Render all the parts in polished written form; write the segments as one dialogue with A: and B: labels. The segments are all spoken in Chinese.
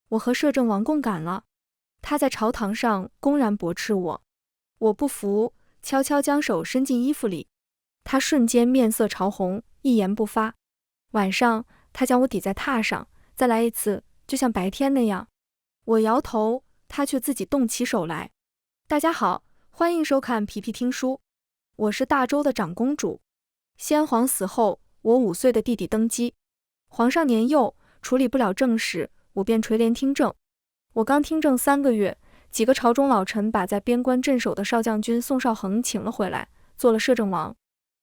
A: 我和摄政王共感了。他在朝堂上公然驳斥我，我不服，悄悄将手伸进衣服里。他瞬间面色潮红，一言不发。晚上，他将我抵在榻上，再来一次，就像白天那样。我摇头，他却自己动起手来。大家好，欢迎收看皮皮听书，我是大周的长公主。先皇死后，我5岁的弟弟登基，皇上年幼，处理不了政事，我便垂帘听政。我刚听政3个月，几个朝中老臣把在边关镇守的少将军宋少恒请了回来，做了摄政王。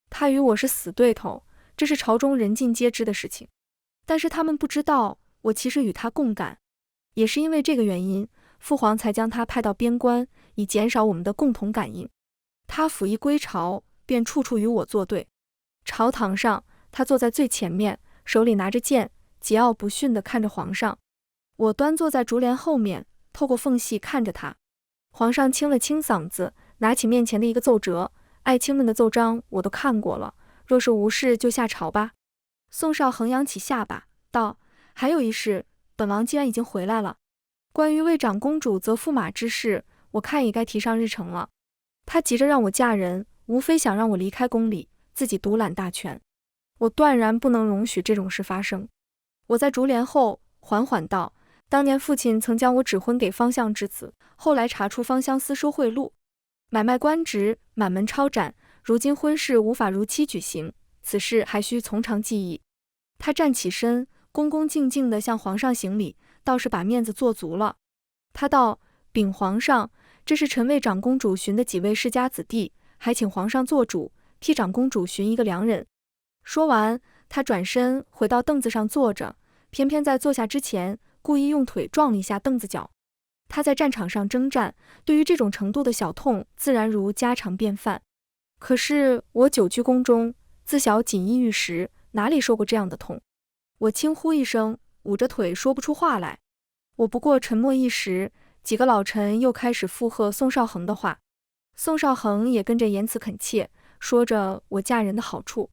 A: 他与我是死对头，这是朝中人尽皆知的事情。但是他们不知道，我其实与他共感。也是因为这个原因，父皇才将他派到边关，以减少我们的共同感应。他甫一归朝，便处处与我作对。朝堂上，他坐在最前面，手里拿着剑，桀骜不驯地看着皇上。我端坐在竹帘后面，透过缝隙看着他。皇上清了清嗓子，拿起面前的一个奏折，爱卿们的奏章我都看过了，若是无事就下朝吧。宋少恒扬起下巴，道：还有一事，本王既然已经回来了，关于为长公主择驸马之事，我看也该提上日程了。他急着让我嫁人，无非想让我离开宫里，自己独揽大权。我断然不能容许这种事发生。我在竹帘后缓缓道：当年父亲曾将我指婚给方相之子，后来查出方相私收贿赂，买卖官职，满门抄斩，如今婚事无法如期举行，此事还需从长计议。他站起身，恭恭敬敬地向皇上行礼，倒是把面子做足了。他道：禀皇上，这是臣为长公主寻的几位世家子弟，还请皇上做主，替长公主寻一个良人。说完，他转身回到凳子上坐着，偏偏在坐下之前，故意用腿撞了一下凳子脚。他在战场上征战，对于这种程度的小痛，自然如家常便饭。可是我久居宫中，自小锦衣玉食，哪里受过这样的痛？我轻呼一声，捂着腿说不出话来。我不过沉默一时，几个老臣又开始附和宋少恒的话。宋少恒也跟着言辞恳切，说着我嫁人的好处。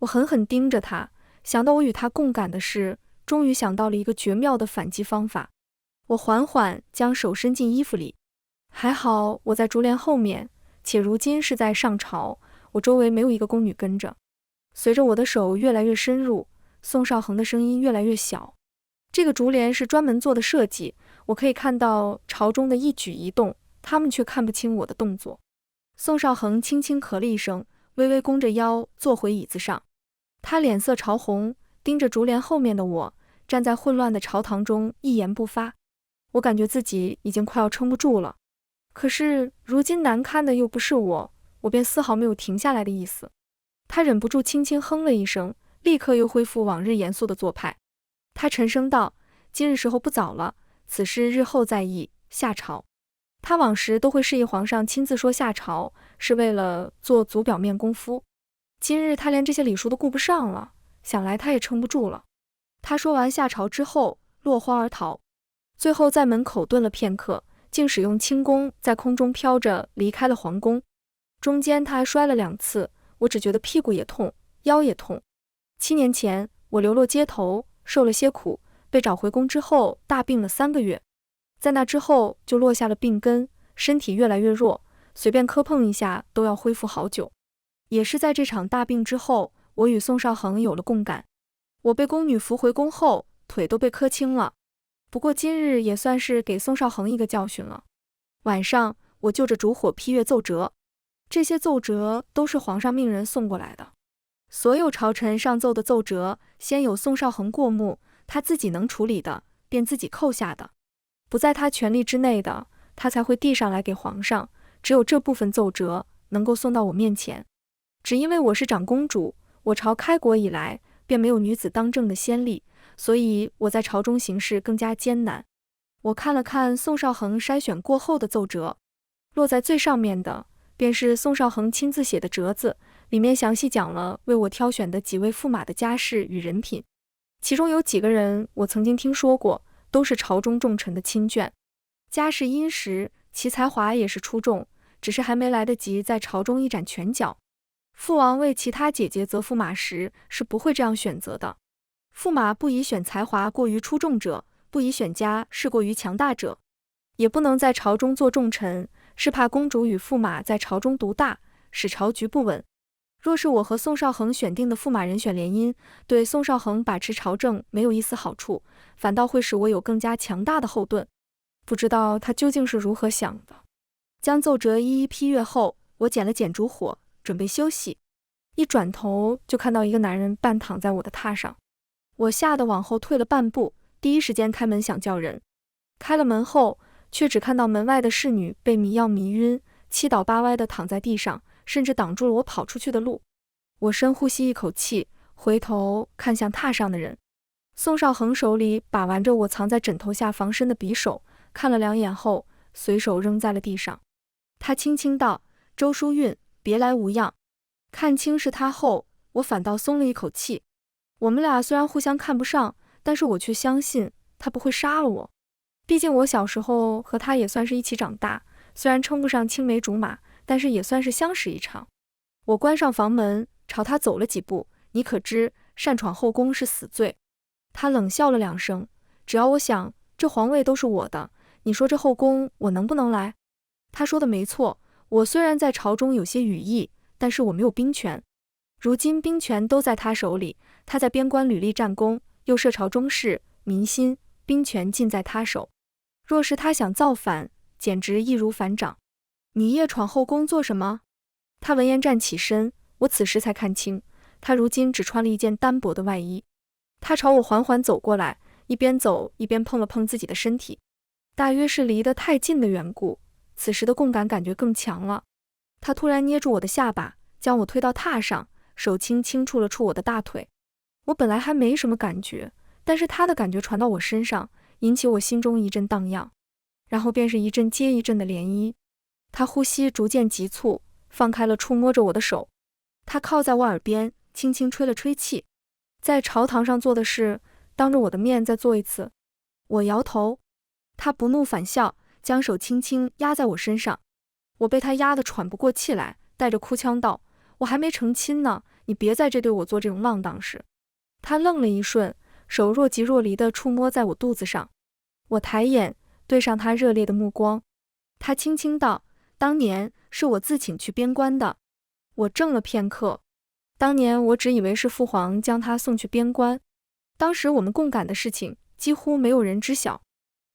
A: 我狠狠盯着他，想到我与他共感的事，终于想到了一个绝妙的反击方法。我缓缓将手伸进衣服里，还好我在竹帘后面，且如今是在上朝，我周围没有一个宫女跟着。随着我的手越来越深入，宋少恒的声音越来越小。这个竹帘是专门做的设计，我可以看到朝中的一举一动，他们却看不清我的动作。宋少恒轻轻咳了一声，微微弓着腰坐回椅子上。他脸色潮红，盯着竹帘后面的我，站在混乱的朝堂中一言不发。我感觉自己已经快要撑不住了，可是如今难堪的又不是我便丝毫没有停下来的意思。他忍不住轻轻哼了一声，立刻又恢复往日严肃的做派。他沉声道：今日时候不早了，此事日后再议，下朝。他往时都会示意皇上亲自说下朝，是为了做足表面功夫。今日他连这些礼数都顾不上了，想来他也撑不住了。他说完下朝之后，落荒而逃。最后在门口顿了片刻，竟使用轻功在空中飘着离开了皇宫。中间他还摔了2次，我只觉得屁股也痛，腰也痛。7年前我流落街头，受了些苦，被找回宫之后大病了3个月。在那之后就落下了病根，身体越来越弱，随便磕碰一下都要恢复好久。也是在这场大病之后，我与宋少恒有了共感。我被宫女扶回宫后，腿都被磕青了。不过今日也算是给宋少恒一个教训了。晚上，我就着烛火批阅奏折，这些奏折都是皇上命人送过来的。所有朝臣上奏的奏折，先有宋少恒过目，他自己能处理的，便自己扣下的；不在他权力之内的，他才会递上来给皇上。只有这部分奏折能够送到我面前。只因为我是长公主，我朝开国以来便没有女子当政的先例，所以我在朝中行事更加艰难。我看了看宋少恒筛选过后的奏折，落在最上面的便是宋少恒亲自写的折子，里面详细讲了为我挑选的几位驸马的家世与人品。其中有几个人我曾经听说过，都是朝中重臣的亲眷，家世殷实，其才华也是出众，只是还没来得及在朝中一展拳脚。父王为其他姐姐择驸马时是不会这样选择的。驸马不宜选才华过于出众者，不宜选家是过于强大者，也不能在朝中做重臣，是怕公主与驸马在朝中独大，使朝局不稳。若是我和宋少恒选定的驸马人选联姻，对宋少恒把持朝政没有一丝好处，反倒会使我有更加强大的后盾。不知道他究竟是如何想的。将奏折一一批阅后，我捡了捡烛火，准备休息。一转头就看到一个男人半躺在我的榻上，我吓得往后退了半步，第一时间开门想叫人。开了门后，却只看到门外的侍女被迷药迷晕，七倒八歪地躺在地上，甚至挡住了我跑出去的路。我深呼吸一口气，回头看向榻上的人。宋少恒手里把玩着我藏在枕头下防身的匕首，看了两眼后，随手扔在了地上。他轻轻道：“周淑韵，别来无恙。”看清是他后，我反倒松了一口气。我们俩虽然互相看不上，但是我却相信他不会杀了我。毕竟我小时候和他也算是一起长大，虽然称不上青梅竹马，但是也算是相识一场。我关上房门，朝他走了几步。你可知擅闯后宫是死罪？他冷笑了两声，只要我想，这皇位都是我的，你说这后宫我能不能来？他说的没错，我虽然在朝中有些羽翼，但是我没有兵权。如今兵权都在他手里，他在边关屡立战功，又摄朝中事、民心，兵权尽在他手。若是他想造反，简直易如反掌。你夜闯后宫做什么？他闻言站起身，我此时才看清，他如今只穿了一件单薄的外衣。他朝我缓缓走过来，一边走一边碰了碰自己的身体，大约是离得太近的缘故，此时的共感感觉更强了。他突然捏住我的下巴，将我推到榻上，手轻轻触了触我的大腿。我本来还没什么感觉，但是他的感觉传到我身上，引起我心中一阵荡漾，然后便是一阵接一阵的涟漪。他呼吸逐渐急促，放开了触摸着我的手。他靠在我耳边，轻轻吹了吹气。在朝堂上做的事，当着我的面再做一次。我摇头。他不怒反笑，将手轻轻压在我身上。我被他压得喘不过气来，带着哭腔道：“我还没成亲呢，你别在这对我做这种浪荡事。”他愣了一瞬，手若即若离地触摸在我肚子上。我抬眼对上他热烈的目光。他轻轻道：“当年是我自请去边关的。”我怔了片刻。当年我只以为是父皇将他送去边关，当时我们共感的事情几乎没有人知晓。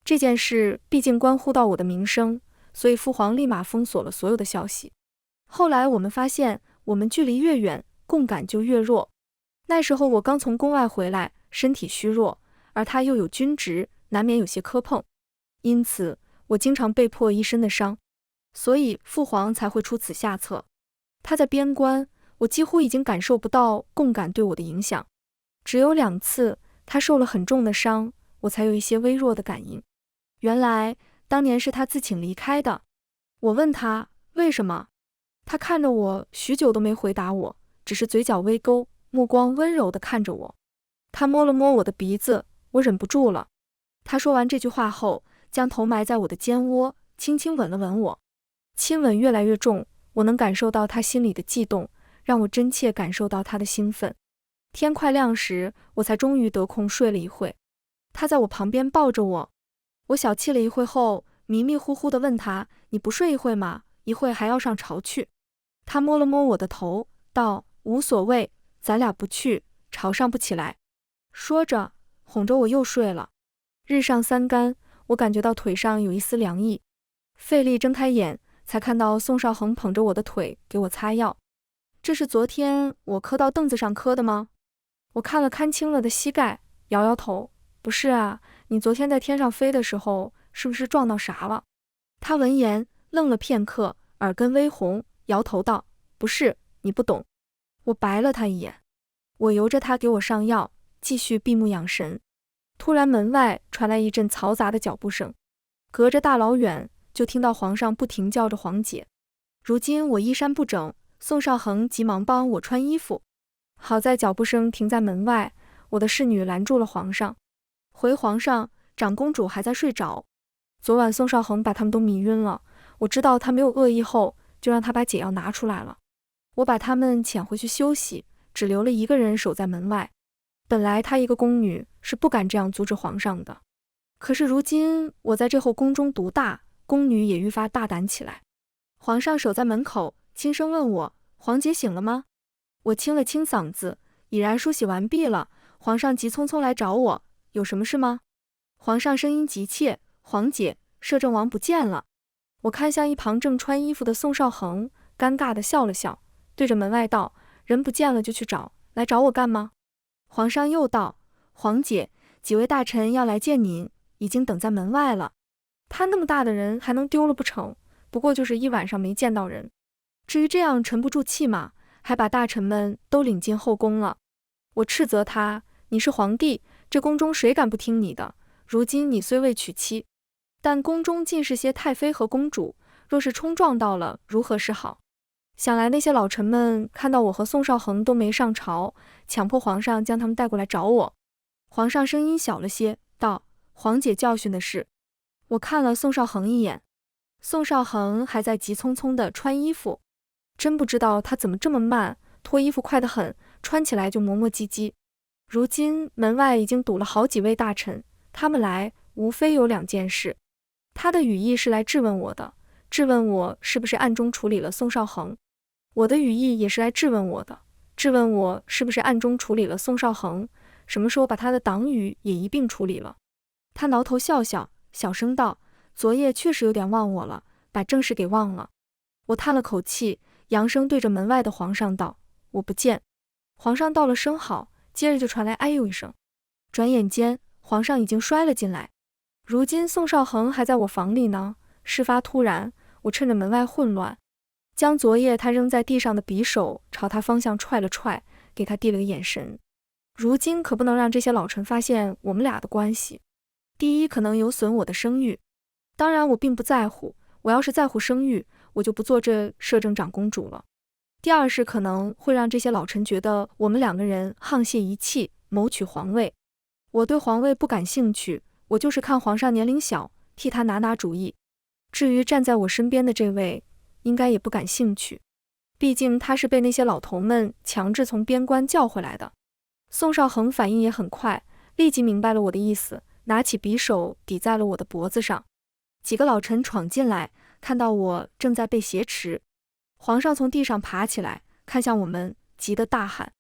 A: 这件事毕竟关乎到我的名声，所以父皇立马封锁了所有的消息。后来我们发现，我们距离越远，共感就越弱。那时候我刚从宫外回来，身体虚弱，而他又有军职，难免有些磕碰，因此我经常被迫一身的伤，所以父皇才会出此下策。他在边关，我几乎已经感受不到共感对我的影响，只有2次他受了很重的伤，我才有一些微弱的感应。原来当年是他自请离开的。我问他为什么，他看着我许久都没回答我，只是嘴角微勾，目光温柔地看着我。他摸了摸我的鼻子，我忍不住了。他说完这句话后，将头埋在我的肩窝，轻轻吻了吻我。亲吻越来越重，我能感受到他心里的悸动，让我真切感受到他的兴奋。天快亮时，我才终于得空睡了一会。他在我旁边抱着我，我小憩了一会后，迷迷糊糊地问他：“你不睡一会吗？一会还要上朝去。”他摸了摸我的头，道：“无所谓，咱俩不去，朝上不起来。”说着，哄着我又睡了。日上三竿，我感觉到腿上有一丝凉意，费力睁开眼，才看到宋少恒捧着我的腿给我擦药。这是昨天我磕到凳子上磕的吗？我看了看青了的膝盖，摇摇头：“不是啊，你昨天在天上飞的时候，是不是撞到啥了？”他闻言愣了片刻，耳根微红，摇头道：“不是，你不懂。”我白了他一眼。我由着他给我上药，继续闭目养神。突然门外传来一阵嘈杂的脚步声，隔着大老远就听到皇上不停叫着皇姐。如今我衣衫不整，宋少恒急忙帮我穿衣服。好在脚步声停在门外，我的侍女拦住了皇上。回皇上，长公主还在睡着。昨晚宋少恒把他们都迷晕了，我知道他没有恶意后，就让他把解药拿出来了。我把他们遣回去休息，只留了一个人守在门外。本来她一个宫女是不敢这样阻止皇上的。可是如今我在这后宫中独大，宫女也愈发大胆起来。皇上守在门口，轻声问我：皇姐醒了吗？我清了清嗓子，已然梳洗完毕了。皇上急匆匆来找我，有什么事吗？皇上声音急切：皇姐，摄政王不见了。我看向一旁正穿衣服的宋少恒，尴尬地笑了笑，对着门外道：人不见了就去找，来找我干嘛？皇上又道：皇姐，几位大臣要来见您，已经等在门外了。他那么大的人还能丢了不成？不过就是一晚上没见到人。至于这样沉不住气嘛，还把大臣们都领进后宫了。我斥责他：你是皇帝，这宫中谁敢不听你的？如今你虽未娶妻，但宫中尽是些太妃和公主，若是冲撞到了，如何是好？想来那些老臣们看到我和宋少恒都没上朝，强迫皇上将他们带过来找我。皇上声音小了些，道：皇姐教训的是。我看了宋少恒一眼，宋少恒还在急匆匆地穿衣服，真不知道他怎么这么慢，脱衣服快得很，穿起来就磨磨唧唧。如今门外已经堵了好几位大臣，他们来无非有两件事。他的语意是来质问我的，质问我是不是暗中处理了宋少恒。我的语意也是来质问我的，质问我是不是暗中处理了宋少恒，什么时候把他的党羽也一并处理了。他挠头笑笑，小声道：昨夜确实有点忘我了，把正事给忘了。我叹了口气，扬声对着门外的皇上道：我不见。皇上道了声好，接着就传来哎呦一声。转眼间皇上已经摔了进来。如今宋少恒还在我房里呢。事发突然，我趁着门外混乱，将昨夜他扔在地上的匕首朝他方向踹了踹，给他递了个眼神。如今可不能让这些老臣发现我们俩的关系。第一，可能有损我的声誉，当然我并不在乎，我要是在乎声誉，我就不做这摄政长公主了。第二是可能会让这些老臣觉得我们两个人沆瀣一气，谋取皇位。我对皇位不感兴趣，我就是看皇上年龄小，替他拿主意。至于站在我身边的这位，应该也不感兴趣，毕竟他是被那些老头们强制从边关叫回来的。宋少恒反应也很快，立即明白了我的意思，拿起匕首抵在了我的脖子上。几个老臣闯进来，看到我正在被挟持。皇上从地上爬起来，看向我们，急得大喊：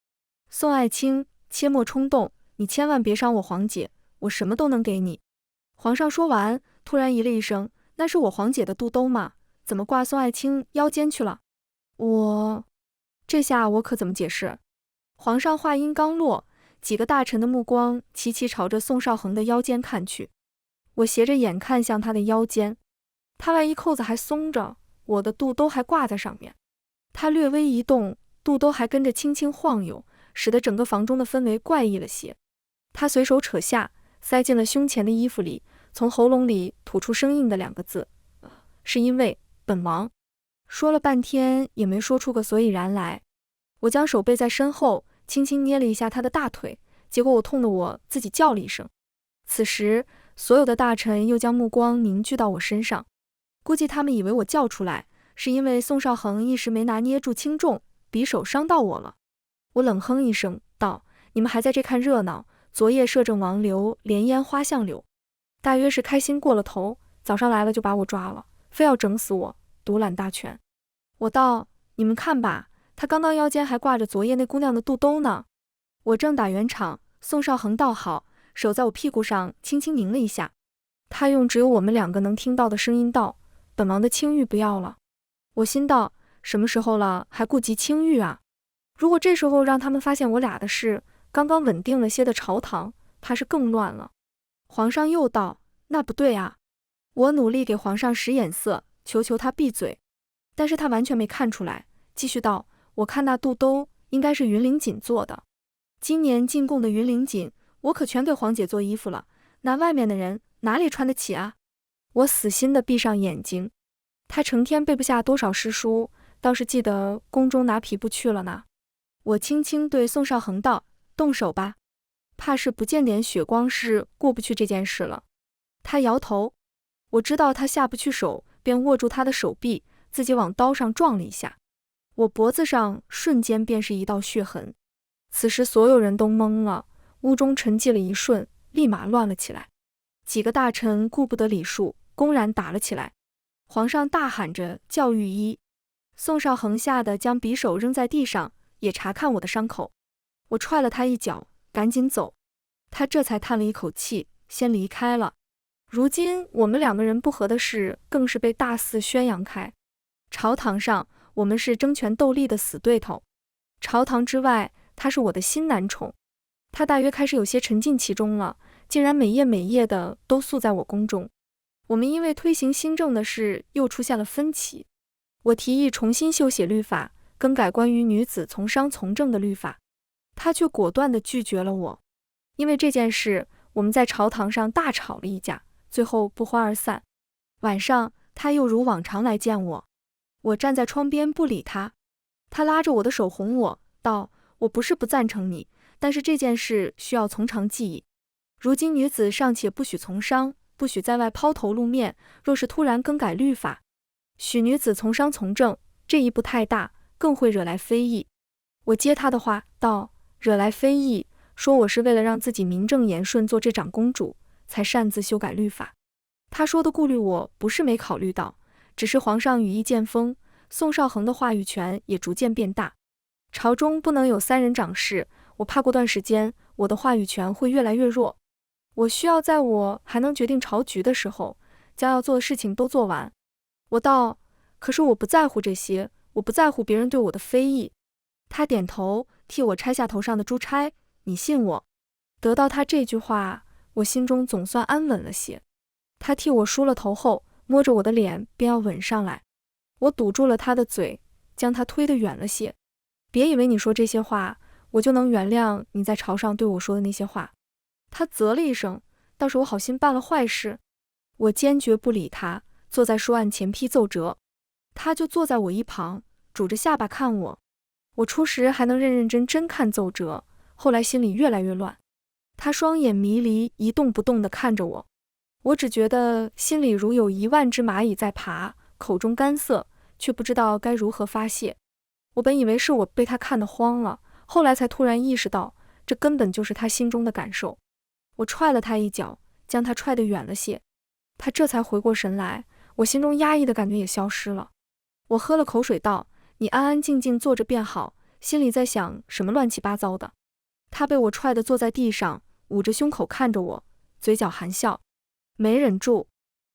A: 宋爱卿，切莫冲动，你千万别伤我皇姐，我什么都能给你。皇上说完，突然咦了一声：那是我皇姐的肚兜吗？怎么挂宋爱卿腰间去了？这下我可怎么解释？皇上话音刚落，几个大臣的目光齐齐朝着宋少恒的腰间看去。我斜着眼看向他的腰间，他外衣扣子还松着，我的肚兜还挂在上面。他略微一动，肚兜还跟着轻轻晃悠，使得整个房中的氛围怪异了些。他随手扯下，塞进了胸前的衣服里，从喉咙里吐出生硬的两个字：是因为本王。说了半天也没说出个所以然来。我将手背在身后，轻轻捏了一下他的大腿，结果我痛得我自己叫了一声。此时所有的大臣又将目光凝聚到我身上，估计他们以为我叫出来，是因为宋少恒一时没拿捏住轻重，匕首伤到我了。我冷哼一声道：你们还在这看热闹？昨夜摄政王留连烟花巷柳，大约是开心过了头，早上来了就把我抓了，非要整死我，独揽大权。我道：你们看吧，他刚刚腰间还挂着昨夜那姑娘的肚兜呢。我正打圆场，宋少恒倒好，手在我屁股上轻轻拧了一下。他用只有我们两个能听到的声音道：本王的清誉不要了。我心道：什么时候了还顾及清誉啊？如果这时候让他们发现我俩的事，刚刚稳定了些的朝堂怕是更乱了。皇上又道：那不对啊。我努力给皇上使眼色，求他闭嘴，但是他完全没看出来，继续道：我看那肚兜应该是云领锦做的，今年进贡的云领锦我可全给皇姐做衣服了，那外面的人哪里穿得起啊？我死心地闭上眼睛。他成天背不下多少诗书，倒是记得宫中拿匹布去了呢。我轻轻对宋少恒道：动手吧，怕是不见点血光是过不去这件事了。他摇头。我知道他下不去手，便握住他的手臂，自己往刀上撞了一下。我脖子上瞬间便是一道血痕。此时所有人都懵了，屋中沉寂了一瞬，立马乱了起来。几个大臣顾不得礼数，公然打了起来。皇上大喊着叫御医，宋少恒吓得将匕首扔在地上，也查看我的伤口。我踹了他一脚，赶紧走。他这才叹了一口气，先离开了。如今我们两个人不和的事，更是被大肆宣扬开。朝堂上，我们是争权斗利的死对头；朝堂之外，他是我的新男宠。他大约开始有些沉浸其中了，竟然每夜的都宿在我宫中。我们因为推行新政的事又出现了分歧。我提议重新修写律法，更改关于女子从商从政的律法，他却果断地拒绝了我。因为这件事，我们在朝堂上大吵了一架，最后不欢而散。晚上，他又如往常来见我，我站在窗边不理他。他拉着我的手哄我道：“我不是不赞成你，但是这件事需要从长计议。如今女子尚且不许从商，不许在外抛头露面，若是突然更改律法，许女子从商从政，这一步太大，更会惹来非议。”我接他的话道：“惹来非议，说我是为了让自己名正言顺做这长公主，才擅自修改律法。”他说的顾虑我不是没考虑到，只是皇上羽翼渐丰，宋少恒的话语权也逐渐变大。朝中不能有三人掌事，我怕过段时间我的话语权会越来越弱。我需要在我还能决定朝局的时候，将要做的事情都做完。我道：“可是我不在乎这些，我不在乎别人对我的非议。”他点头，替我拆下头上的珠钗。你信我？得到他这句话，我心中总算安稳了些。他替我梳了头后，摸着我的脸便要吻上来。我堵住了他的嘴，将他推得远了些。别以为你说这些话，我就能原谅你在朝上对我说的那些话。他啧了一声，倒是我好心办了坏事。我坚决不理他，坐在书案前批奏折。他就坐在我一旁，拄着下巴看我。我初时还能认认真真看奏折，后来心里越来越乱。他双眼迷离，一动不动地看着我。我只觉得心里如有10000只蚂蚁在爬，口中干涩，却不知道该如何发泄。我本以为是我被他看得慌了，后来才突然意识到，这根本就是他心中的感受。我踹了他一脚，将他踹得远了些。他这才回过神来，我心中压抑的感觉也消失了。我喝了口水道：“你安安静静坐着便好，心里在想什么乱七八糟的。”他被我踹得坐在地上，捂着胸口看着我，嘴角含笑，没忍住。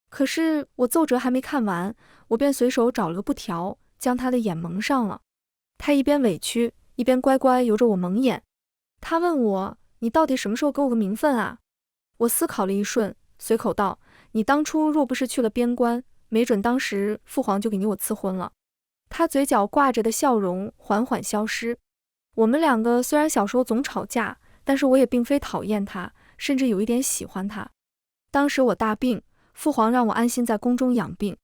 A: 可是我奏折还没看完，我便随手找了个布条，将他的眼蒙上了。他一边委屈，一边乖乖由着我蒙眼。他问我：“你到底什么时候给我个名分啊？”我思考了一瞬，随口道：“你当初若不是去了边关，没准当时父皇就给你我赐婚了。”他嘴角挂着的笑容缓缓消失。我们两个虽然小时候总吵架，但是我也并非讨厌他，甚至有一点喜欢他。当时我大病，父皇让我安心在宫中养病。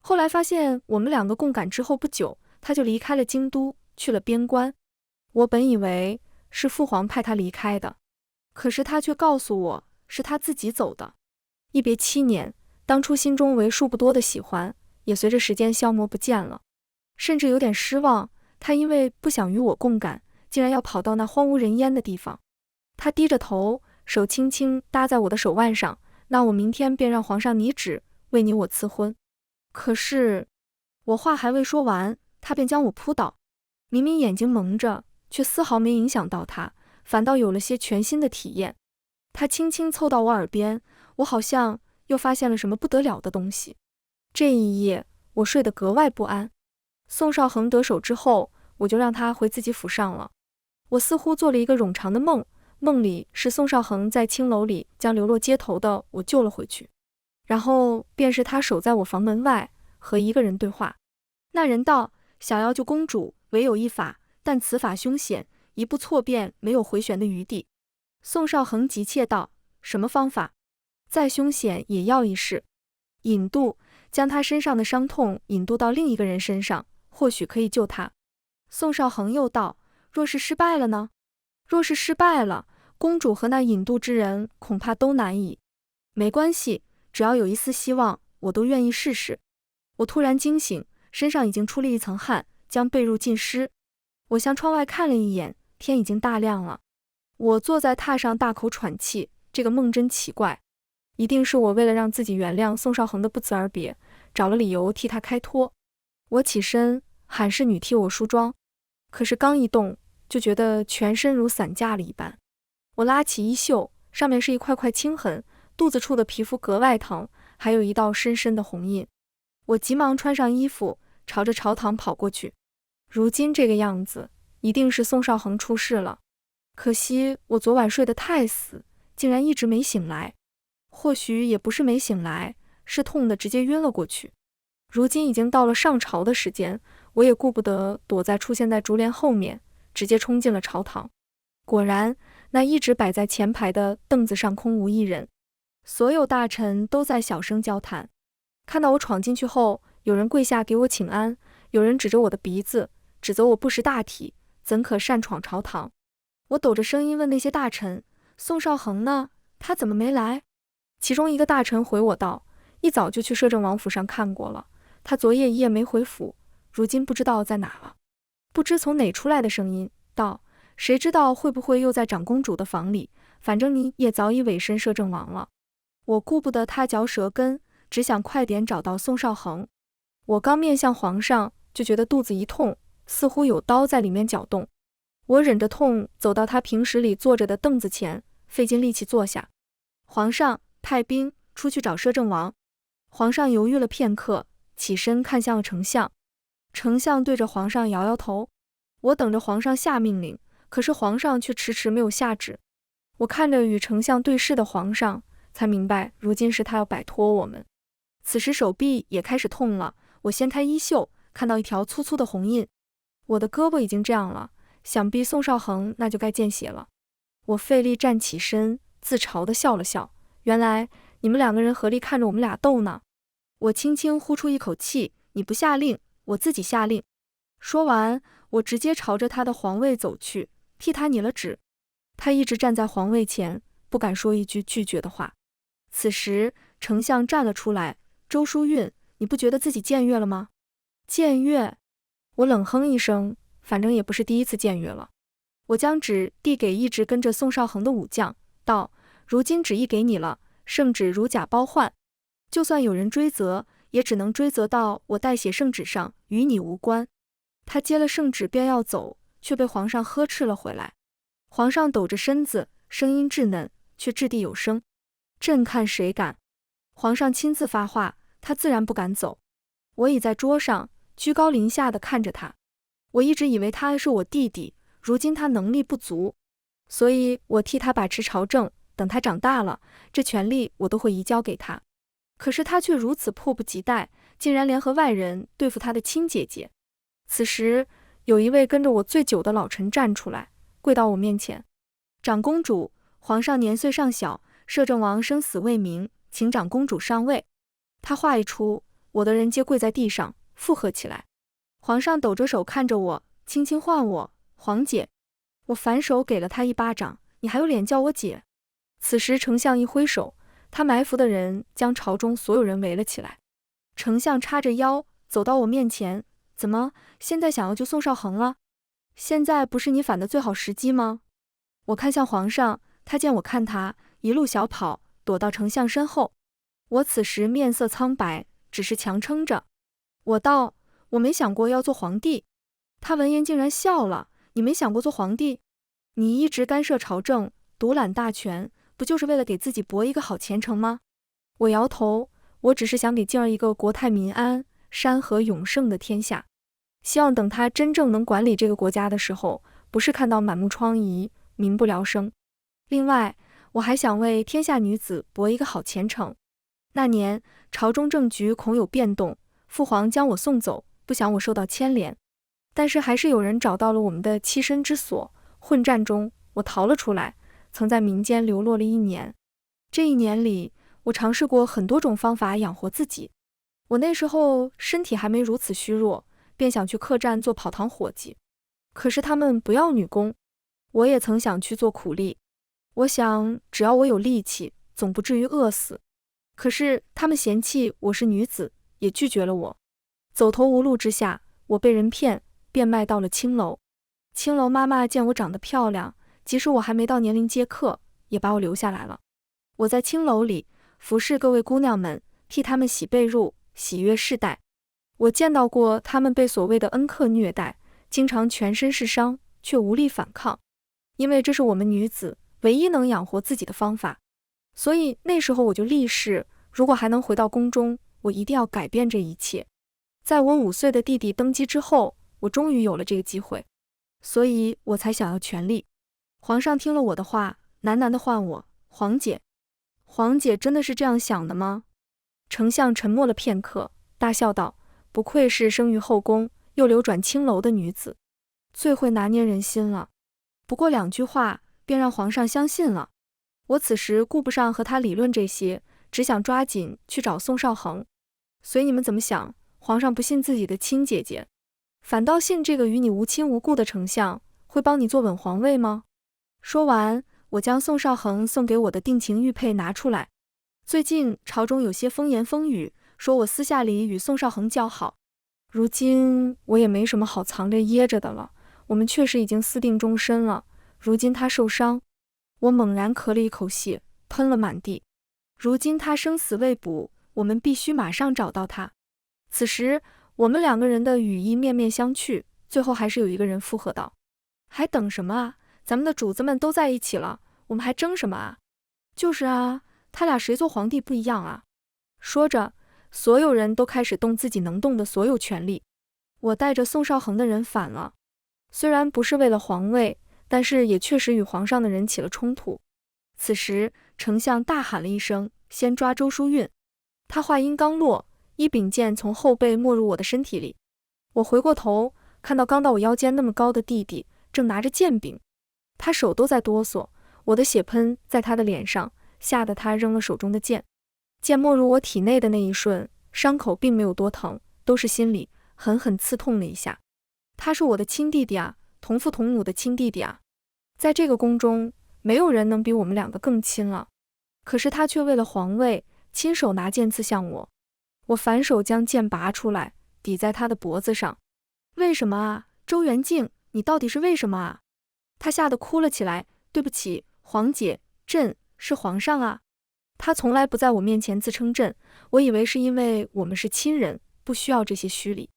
A: 后来发现我们两个共感之后不久，他就离开了京都，去了边关。我本以为是父皇派他离开的，可是他却告诉我是他自己走的。一别7年，当初心中为数不多的喜欢，也随着时间消磨不见了。甚至有点失望，他因为不想与我共感，竟然要跑到那荒无人烟的地方。他低着头，手轻轻搭在我的手腕上，那我明天便让皇上拟旨，为你我赐婚。可是我话还未说完，他便将我扑倒。明明眼睛蒙着，却丝毫没影响到他，反倒有了些全新的体验。他轻轻凑到我耳边，我好像又发现了什么不得了的东西。这一夜，我睡得格外不安。宋少恒得手之后，我就让他回自己府上了。我似乎做了一个冗长的梦，梦里是宋少恒在青楼里将流落街头的我救了回去，然后便是他守在我房门外，和一个人对话。那人道：“想要救公主，唯有一法，但此法凶险，一步错便没有回旋的余地。”宋少恒急切道：“什么方法？再凶险也要一试。引渡，将他身上的伤痛引渡到另一个人身上，或许可以救他。”宋少恒又道：“若是失败了呢？若是失败了，公主和那引渡之人恐怕都难以。没关系，只要有一丝希望，我都愿意试试。”我突然惊醒，身上已经出了一层汗，将被褥浸湿。我向窗外看了一眼，天已经大亮了。我坐在榻上大口喘气，这个梦真奇怪。一定是我为了让自己原谅宋少恒的不辞而别，找了理由替他开脱。我起身喊侍女替我梳妆，可是刚一动，就觉得全身如散架了一般。我拉起衣袖，上面是一块块青痕，肚子处的皮肤格外疼，还有一道深深的红印。我急忙穿上衣服，朝着朝堂跑过去。如今这个样子，一定是宋少恒出事了。可惜我昨晚睡得太死，竟然一直没醒来。或许也不是没醒来，是痛得直接晕了过去。如今已经到了上朝的时间，我也顾不得躲在出现在竹帘后面，直接冲进了朝堂。果然，那一直摆在前排的凳子上空无一人，所有大臣都在小声交谈。看到我闯进去后，有人跪下给我请安，有人指着我的鼻子，指责我不识大体，怎可擅闯朝堂。我抖着声音问那些大臣：宋少恒呢？他怎么没来？其中一个大臣回我道：一早就去摄政王府上看过了，他昨夜一夜没回府，如今不知道在哪了。不知从哪出来的声音道：谁知道会不会又在长公主的房里，反正你也早已委身摄政王了。我顾不得他嚼舌根，只想快点找到宋少恒。我刚面向皇上，就觉得肚子一痛，似乎有刀在里面搅动。我忍着痛走到他平时里坐着的凳子前，费尽力气坐下。皇上，派兵出去找摄政王。皇上犹豫了片刻，起身看向了丞相。丞相对着皇上摇摇头。我等着皇上下命令，可是皇上却迟迟没有下旨。我看着与丞相对视的皇上，才明白如今是他要摆脱我们。此时手臂也开始痛了，我掀开衣袖，看到一条粗粗的红印。我的胳膊已经这样了，想必宋少恒那就该见血了。我费力站起身，自嘲地笑了笑，原来你们两个人合力看着我们俩斗呢。我轻轻呼出一口气，你不下令，我自己下令。说完，我直接朝着他的皇位走去，替他拟了旨。他一直站在皇位前，不敢说一句拒绝的话。此时，丞相站了出来，周淑韵，你不觉得自己僭越了吗？僭越？我冷哼一声，反正也不是第一次僭越了。我将旨递给一直跟着宋少恒的武将，道：如今旨意给你了，圣旨如假包换，就算有人追责，也只能追责到我代写圣旨上，与你无关。他接了圣旨便要走，却被皇上呵斥了回来。皇上抖着身子，声音稚嫩，却掷地有声：朕看谁敢！皇上亲自发话，他自然不敢走。我倚在桌上，居高临下地看着他。我一直以为他是我弟弟，如今他能力不足，所以我替他把持朝政，等他长大了，这权力我都会移交给他。可是他却如此迫不及待，竟然联合外人对付他的亲姐姐。此时，有一位跟着我最久的老臣站出来，跪到我面前：长公主，皇上年岁尚小，摄政王生死未明，请长公主上位。他话一出，我的人皆跪在地上附和起来。皇上抖着手看着我，轻轻唤我皇姐。我反手给了他一巴掌：你还有脸叫我姐？此时丞相一挥手，他埋伏的人将朝中所有人围了起来。丞相叉着腰走到我面前：怎么，现在想要救宋少恒了？现在不是你反的最好时机吗？我看向皇上，他见我看他，一路小跑，躲到丞相身后。我此时面色苍白，只是强撑着。我道：我没想过要做皇帝。他闻言竟然笑了：你没想过做皇帝？你一直干涉朝政，独揽大权，不就是为了给自己博一个好前程吗？我摇头，我只是想给静儿一个国泰民安、山河永盛的天下，希望等他真正能管理这个国家的时候，不是看到满目疮痍、民不聊生。另外，我还想为天下女子博一个好前程。那年朝中政局恐有变动，父皇将我送走，不想我受到牵连，但是还是有人找到了我们的栖身之所。混战中，我逃了出来，曾在民间流落了1年。这1年里，我尝试过很多种方法养活自己。我那时候身体还没如此虚弱，便想去客栈做跑堂伙计，可是他们不要女工。我也曾想去做苦力，我想只要我有力气，总不至于饿死。可是他们嫌弃我是女子，也拒绝了我。走投无路之下，我被人骗，便卖到了青楼。青楼妈妈见我长得漂亮，即使我还没到年龄接客，也把我留下来了。我在青楼里服侍各位姑娘们，替她们洗被褥，喜悦世代。我见到过她们被所谓的恩客虐待，经常全身是伤，却无力反抗，因为这是我们女子唯一能养活自己的方法。所以那时候我就立誓，如果还能回到宫中，我一定要改变这一切。在我5岁的弟弟登基之后，我终于有了这个机会，所以我才想要权力。皇上听了我的话，喃喃地唤我皇姐。皇姐真的是这样想的吗？丞相沉默了片刻，大笑道：不愧是生于后宫，又流转青楼的女子，最会拿捏人心了。不过2句话，便让皇上相信了。我此时顾不上和他理论这些，只想抓紧去找宋少恒。随你们怎么想，皇上不信自己的亲姐姐，反倒信这个与你无亲无故的丞相会帮你坐稳皇位吗？说完，我将宋少恒送给我的定情玉佩拿出来。最近朝中有些风言风语，说我私下里与宋少恒交好。如今我也没什么好藏着掖着的了，我们确实已经私定终身了。如今他受伤，我猛然咳了一口血，喷了满地。如今他生死未卜，我们必须马上找到他。此时我们2个人的语意面面相觑，最后还是有一个人附和道：还等什么啊？咱们的主子们都在一起了，我们还争什么啊？就是啊，他俩谁做皇帝不一样啊？说着，所有人都开始动自己能动的所有权力。我带着宋少恒的人反了，虽然不是为了皇位，但是也确实与皇上的人起了冲突。此时丞相大喊了一声：先抓周淑韵！他话音刚落，一柄剑从后背没入我的身体里。我回过头，看到刚到我腰间那么高的弟弟正拿着剑柄，他手都在哆嗦，我的血喷在他的脸上，吓得他扔了手中的剑。剑没入我体内的那一瞬，伤口并没有多疼，都是心里狠狠刺痛了一下。他是我的亲弟弟啊，同父同母的亲弟弟啊，在这个宫中，没有人能比我们2个更亲了。可是他却为了皇位，亲手拿剑刺向我。我反手将剑拔出来，抵在他的脖子上。为什么啊，周元敬，你到底是为什么啊？他吓得哭了起来。对不起，皇姐，朕是皇上啊。他从来不在我面前自称朕，我以为是因为我们是亲人，不需要这些虚礼。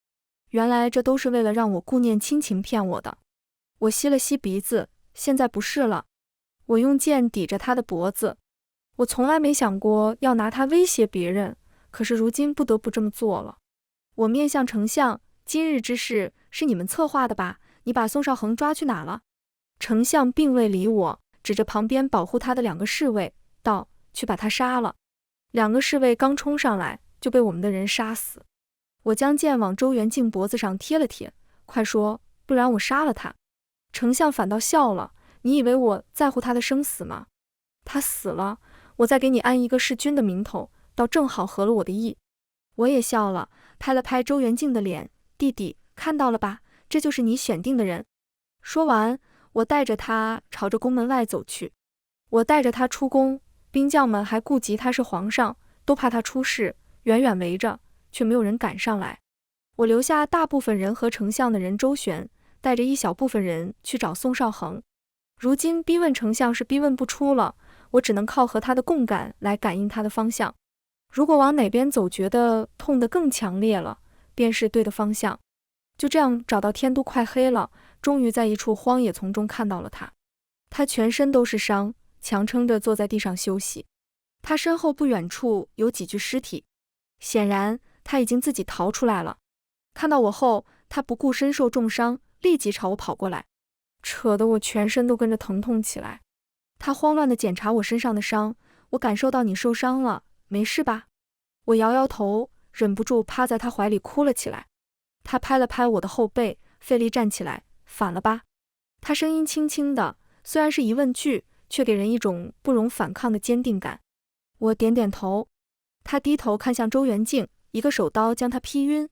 A: 原来这都是为了让我顾念亲情骗我的。我吸了吸鼻子，现在不是了。我用剑抵着他的脖子。我从来没想过要拿他威胁别人，可是如今不得不这么做了。我面向丞相，今日之事是你们策划的吧？你把宋少恒抓去哪了？丞相并未理我，指着旁边保护他的2个侍卫道：去把他杀了。2个侍卫刚冲上来，就被我们的人杀死。我将剑往周元敬脖子上贴了贴，快说，不然我杀了他。丞相反倒笑了，你以为我在乎他的生死吗？他死了，我再给你安一个弑君的名头，倒正好合了我的意。我也笑了，拍了拍周元敬的脸，弟弟，看到了吧，这就是你选定的人。说完，我带着他朝着宫门外走去。我带着他出宫，兵将们还顾及他是皇上，都怕他出事，远远围着，却没有人赶上来。我留下大部分人和丞相的人周旋，带着一小部分人去找宋少恒。如今逼问丞相是逼问不出了，我只能靠和他的共感来感应他的方向。如果往哪边走觉得痛得更强烈了，便是对的方向。就这样找到天都快黑了，终于在一处荒野丛中看到了他。他全身都是伤，强撑着坐在地上休息。他身后不远处有几具尸体，显然他已经自己逃出来了。看到我后，他不顾身受重伤，立即朝我跑过来，扯得我全身都跟着疼痛起来。他慌乱地检查我身上的伤，我感受到你受伤了，没事吧？我摇摇头，忍不住趴在他怀里哭了起来。他拍了拍我的后背，费力站起来，反了吧？他声音轻轻的，虽然是疑问句，却给人一种不容反抗的坚定感。我点点头。他低头看向周元敬，一个手刀将他劈晕。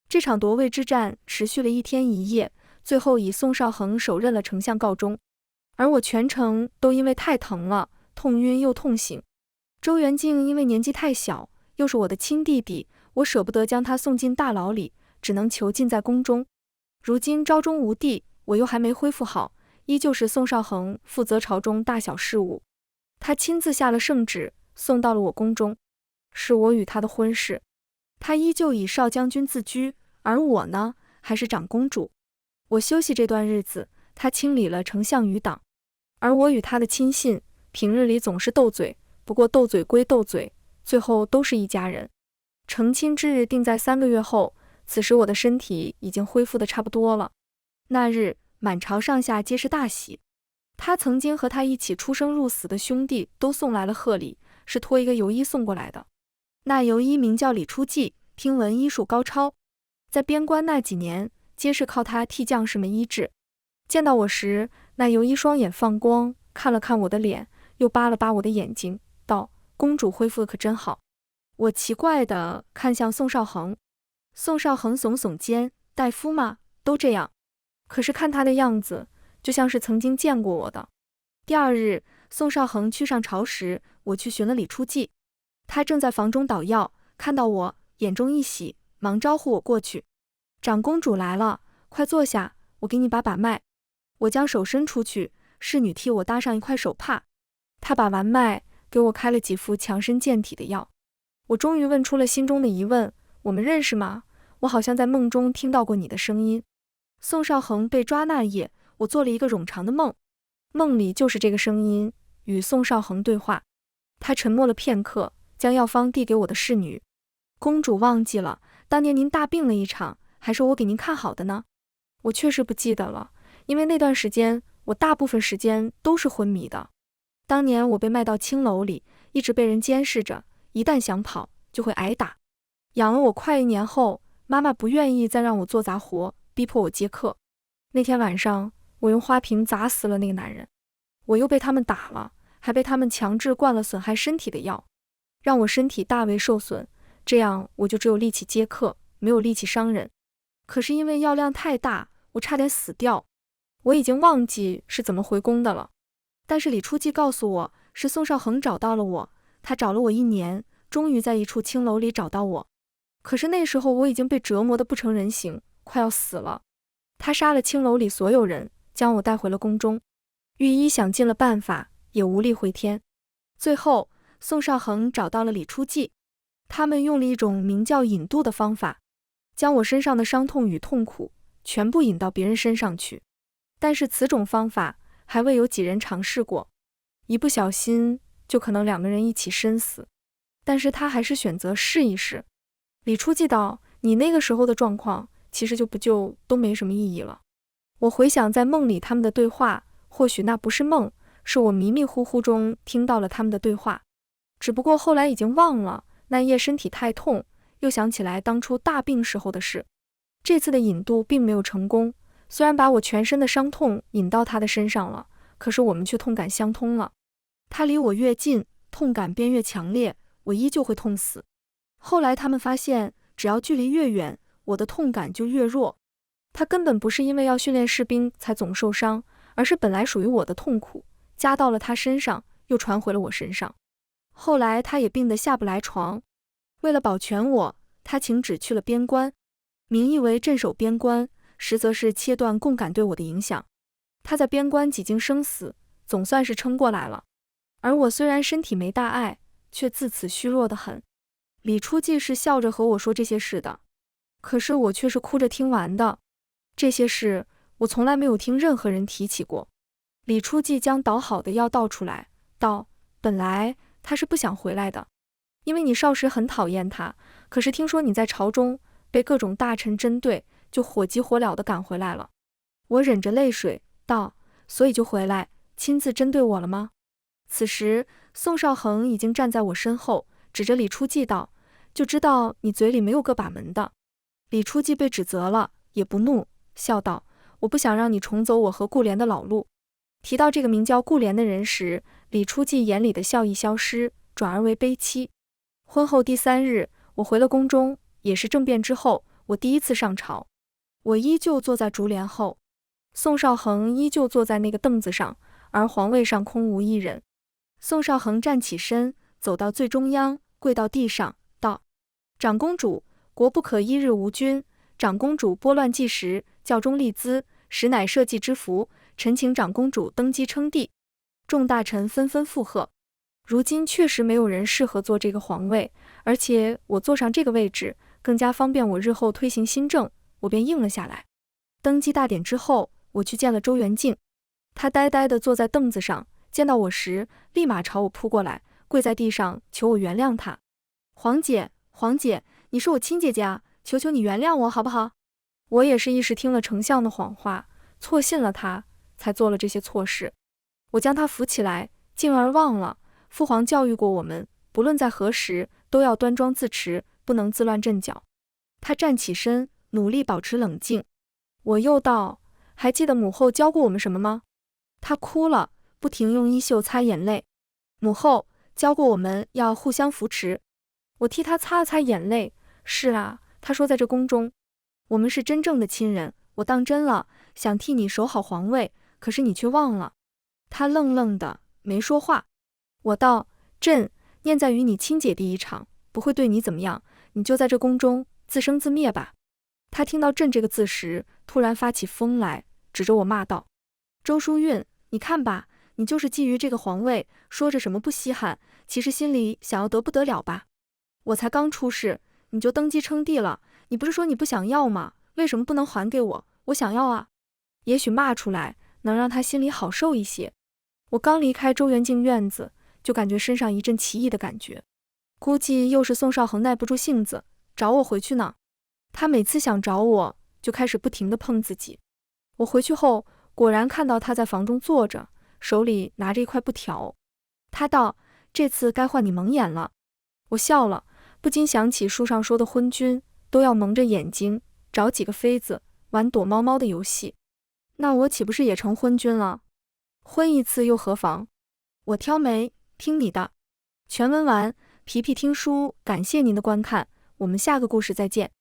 A: 这场夺位之战持续了1天1夜，最后以宋少恒手刃了丞相告终。而我全程都因为太疼了，痛晕又痛醒。周元敬因为年纪太小，又是我的亲弟弟，我舍不得将他送进大牢里，只能囚禁在宫中。如今朝中无地，我又还没恢复好，依旧是宋少恒负责朝中大小事务。他亲自下了圣旨，送到了我宫中，是我与他的婚事。他依旧以少将军自居，而我呢，还是长公主。我休息这段日子，他清理了丞相余党，而我与他的亲信，平日里总是斗嘴，不过斗嘴归斗嘴，最后都是一家人。成亲之日定在3个月后，此时我的身体已经恢复得差不多了。那日，满朝上下皆是大喜。他曾经和他一起出生入死的兄弟都送来了贺礼，是托一个游医送过来的。那游医名叫李初季，听闻医术高超，在边关那几年，皆是靠他替将士们医治。见到我时，那游医双眼放光，看了看我的脸，又扒了扒我的眼睛，道：“公主恢复得可真好。”我奇怪地看向宋少恒，宋少恒耸耸肩：“大夫嘛，都这样。”可是看他的样子，就像是曾经见过我的。第二日，宋少恒去上朝时，我去寻了李初季，他正在房中捣药，看到我，眼中一喜，忙招呼我过去。长公主来了，快坐下，我给你把脉。我将手伸出去，侍女替我搭上一块手帕，她把完脉，给我开了几副强身健体的药。我终于问出了心中的疑问：我们认识吗？我好像在梦中听到过你的声音。宋少恒被抓那夜，我做了一个冗长的梦，梦里就是这个声音与宋少恒对话。他沉默了片刻，将药方递给我的侍女。公主忘记了，当年您大病了一场，还是我给您看好的呢？我确实不记得了，因为那段时间我大部分时间都是昏迷的。当年我被卖到青楼里，一直被人监视着，一旦想跑就会挨打。养了我快1年后，妈妈不愿意再让我做杂活，逼迫我接客。那天晚上，我用花瓶砸死了那个男人，我又被他们打了，还被他们强制灌了损害身体的药，让我身体大为受损，这样我就只有力气接客，没有力气伤人。可是因为药量太大，我差点死掉。我已经忘记是怎么回宫的了，但是李初季告诉我，是宋少恒找到了我，他找了我1年，终于在一处青楼里找到我。可是那时候我已经被折磨得不成人形，快要死了。他杀了青楼里所有人，将我带回了宫中。御医想尽了办法，也无力回天。最后，宋少恒找到了李初季，他们用了一种名叫引渡的方法，将我身上的伤痛与痛苦全部引到别人身上去。但是此种方法还未有几人尝试过，一不小心就可能2个人一起身死。但是他还是选择试一试。李初季道：“你那个时候的状况，其实就都没什么意义了。”我回想在梦里他们的对话，或许那不是梦，是我迷迷糊糊中听到了他们的对话，只不过后来已经忘了，那夜身体太痛，又想起来当初大病时候的事。这次的引渡并没有成功，虽然把我全身的伤痛引到他的身上了，可是我们却痛感相通了。他离我越近，痛感便越强烈，我依旧会痛死。后来他们发现，只要距离越远，我的痛感就越弱。他根本不是因为要训练士兵才总受伤，而是本来属于我的痛苦，加到了他身上，又传回了我身上。后来他也病得下不来床，为了保全我，他请旨去了边关，名义为镇守边关，实则是切断共感对我的影响。他在边关几经生死，总算是撑过来了。而我虽然身体没大碍，却自此虚弱得很。李初季是笑着和我说这些事的，可是我却是哭着听完的。这些事我从来没有听任何人提起过。李初季将捣好的药倒出来，道：“本来他是不想回来的，因为你少时很讨厌他，可是听说你在朝中被各种大臣针对，就火急火燎地赶回来了。”我忍着泪水道：“所以就回来，亲自针对我了吗？”此时宋少恒已经站在我身后，指着李初季道：“就知道你嘴里没有个把门的。”李初季被指责了，也不怒，笑道：“我不想让你重走我和顾莲的老路。”提到这个名叫顾莲的人时，李初季眼里的笑意消失，转而为悲戚。婚后第3日，我回了宫中，也是政变之后，我第一次上朝。我依旧坐在竹帘后，宋少恒依旧坐在那个凳子上，而皇位上空无一人。宋少恒站起身，走到最中央，跪到地上，道：“长公主，国不可一日无君。长公主拨乱计时，教中立兹，实乃社稷之福。臣请长公主登基称帝。”众大臣纷纷附和。如今确实没有人适合做这个皇位，而且我坐上这个位置，更加方便我日后推行新政，我便应了下来。登基大典之后，我去见了周元敬，他呆呆地坐在凳子上，见到我时，立马朝我扑过来，跪在地上求我原谅他。皇姐，皇姐，你是我亲姐姐啊，求求你原谅我好不好？我也是一时听了丞相的谎话，错信了他，才做了这些错事。我将他扶起来，进而忘了父皇教育过我们，不论在何时，都要端庄自持，不能自乱阵脚。他站起身，努力保持冷静。我又道，还记得母后教过我们什么吗？他哭了，不停用衣袖擦眼泪。母后教过我们要互相扶持。我替他擦了擦眼泪。是啊，他说在这宫中，我们是真正的亲人，我当真了，想替你守好皇位，可是你却忘了。他愣愣的，没说话。我道，朕念在与你亲姐弟一场，不会对你怎么样，你就在这宫中自生自灭吧。他听到朕这个字时，突然发起疯来，指着我骂道，周淑韵，你看吧，你就是觊觎这个皇位，说着什么不稀罕，其实心里想要得不得了吧。我才刚出世，你就登基称帝了，你不是说你不想要吗？为什么不能还给我？我想要啊。也许骂出来能让他心里好受一些。我刚离开周元敬院子，就感觉身上一阵奇异的感觉，估计又是宋少恒耐不住性子，找我回去呢。他每次想找我，就开始不停地碰自己。我回去后，果然看到他在房中坐着，手里拿着一块布条。他道，这次该换你蒙眼了。我笑了，不禁想起书上说的昏君都要蒙着眼睛，找几个妃子玩躲猫猫的游戏。那我岂不是也成昏君了？昏一次又何妨？我挑眉，听你的。全文完，皮皮听书，感谢您的观看，我们下个故事再见。